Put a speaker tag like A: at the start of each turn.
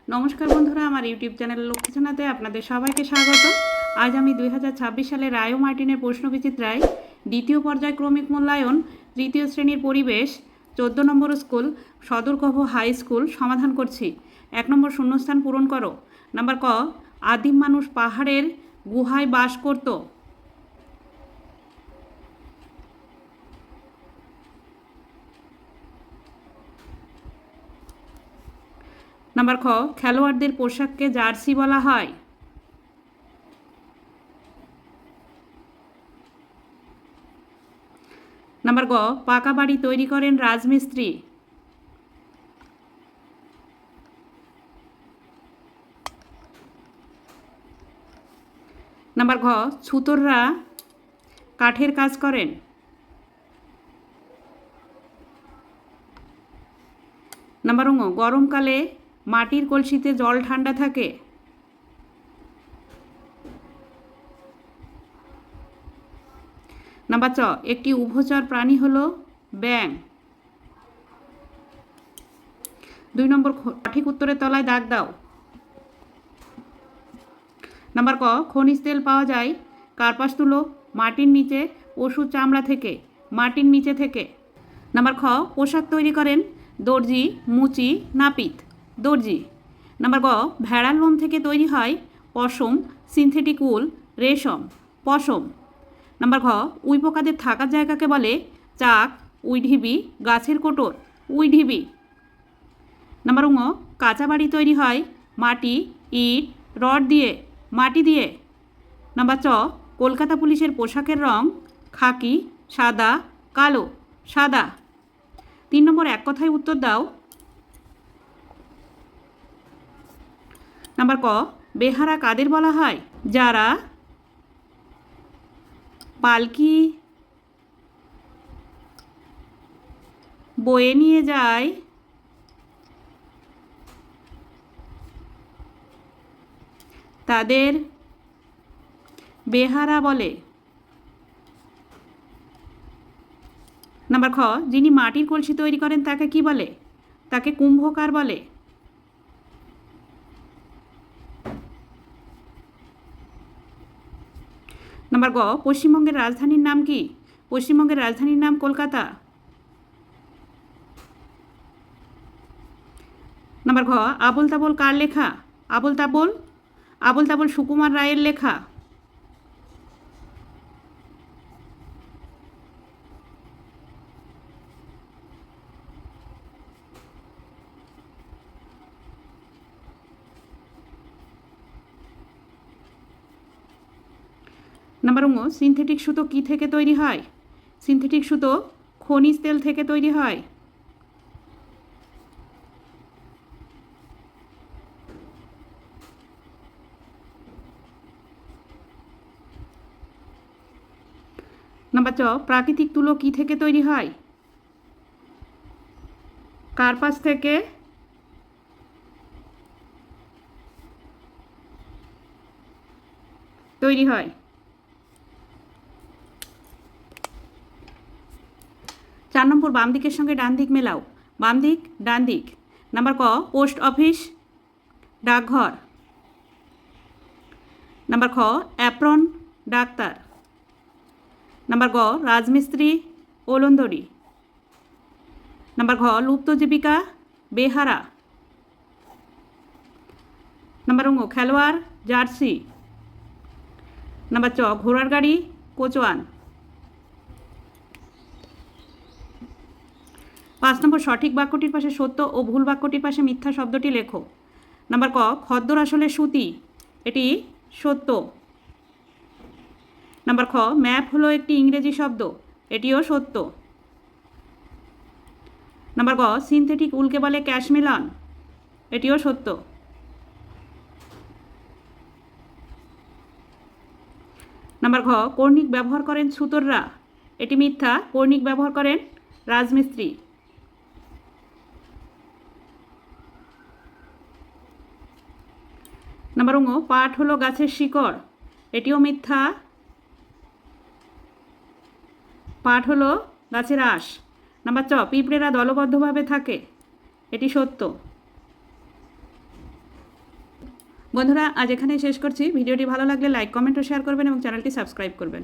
A: নমস্কার বন্ধুরা, আমার ইউটিউব চ্যানেল লক্ষ্মীছানাতে আপনাদের সবাইকে স্বাগত। আজ আমি 2026 সালে রায় মার্টিনের প্রশ্নবিচিত্রায় দ্বিতীয় পর্যায় ক্রমিক মূল্যায়ন তৃতীয় শ্রেণীর পরিবেশ 14 নম্বর স্কুল সদরকহ হাই স্কুল সমাধান করছি। 1 নম্বর শূন্যস্থান পূরণ করো। নাম্বার ক, আদিম মানুষ পাহাড়ের গুহায় বাস করত। নাম্বার খ, খেলোয়াড়দের পোশাককে জার্সি বলা হয়। নাম্বার গ, পাকা বাড়ি তৈরি করেন রাজমিস্ত্রি। নাম্বার ঘ, ছুতররা কাঠের কাজ করেন। নাম্বার ঙ, গরমকালে মাটির কলসিতে জল ঠান্ডা থাকে। নাম্বার চ, একটি উভচর প্রাণী হলো ব্যাঙ। 2 নম্বর সঠিক উত্তরের তলায় দাগ দাও। নাম্বার ক, খনিজ তেল পাওয়া যায় কার্পাস তুলো, মাটির নিচে, পশুর চামড়া থেকে, মাটির নিচে থেকে। নাম্বার খ, পোশাক তৈরি করেন দর্জি, মুচি, নাপিত। দর্জি। নাম্বার গ, ভেড়ার লোম থেকে তৈরি হয় পশম, সিনথেটিক উল, রেশম। পশম। নাম্বার ঘ, উইপোকাদের থাকার জায়গাকে বলে চাক, উইঢিবি, গাছের কোটর। উইঢিবি। নাম্বার ঙ, কাঁচা বাড়ি তৈরি হয় মাটি, ইট, রড দিয়ে, মাটি দিয়ে। নাম্বার চ, কলকাতা পুলিশের পোশাকের রং খাকি, সাদা, কালো। সাদা। 3 নম্বর এক কথায় উত্তর দাও। নাম্বার ক, বেহারা কাদের বলা হয়? যারা পালকি বয়ে নিয়ে যায় তাদের বেহারা বলে। নাম্বার খ, যিনি মাটির কলসি তৈরি করেন তাকে কি বলে? তাকে কুম্ভকার বলে। নাম্বার গ, পশ্চিমবঙ্গের রাজধানীর নাম কি? পশ্চিমবঙ্গের রাজধানীর নাম কলকাতা। নাম্বার ঘ, আবোল তাবোল কার লেখা? আবোল তাবোল? আবোল তাবোল সুকুমার রায়ের লেখা। নাম্বার ঙ, সিনথেটিক সুতো কি থেকে তৈরি হয়? সিনথেটিক সুতো খনিজ তেল থেকে তৈরি হয়। নাম্বার চ, প্রাকৃতিক তুলো কি থেকে তৈরি হয়? কার্পাস থেকে তৈরি হয়। 4 নম্বর বাম দিকের সঙ্গে ডান দিক মেলাও। বাম দিক, ডান দিক। নাম্বার ক, পোস্ট অফিস, ডাকঘর। নাম্বার খ, অ্যাপ্রন, ডাক্তার। নাম্বার গ, রাজমিস্ত্রি, ওলন্দরি। নাম্বার ঘ, লুপ্ত জীবিকা, বেহারা। নাম্বার ঙ, খেলোয়াড়, জার্সি। নাম্বার চ, ঘোড়ার গাড়ি, কোচওয়ান। 5 নম্বর সঠিক বাক্যটির পাশে সত্য ও ভুল বাক্যটির পাশে মিথ্যা শব্দটি লেখো। নাম্বার ক, খদ্দর আসলে সুতি, এটি সত্য। নাম্বার খ, ম্যাপ হলো একটি ইংরেজি শব্দ, এটিও সত্য। নাম্বার গ, সিনথেটিক উলকে বলে ক্যাশমেলন, এটিও সত্য। নাম্বার ঘ, কর্ণিক ব্যবহার করেন ছুতররা, এটি মিথ্যা, কর্ণিক ব্যবহার করেন রাজমিস্ত্রি। নাম্বার ঙ, পাট হলো গাছের শিকড়, এটিও মিথ্যা, পাট হলো গাছের আঁশ। নাম্বার চ, পিঁপড়েরা দলবদ্ধভাবে থাকে, এটি সত্য। বন্ধুরা আজ এখানেই শেষ করছি। ভিডিওটি ভালো লাগলে লাইক কমেন্ট ও শেয়ার করবেন এবং চ্যানেলটি সাবস্ক্রাইব করবেন।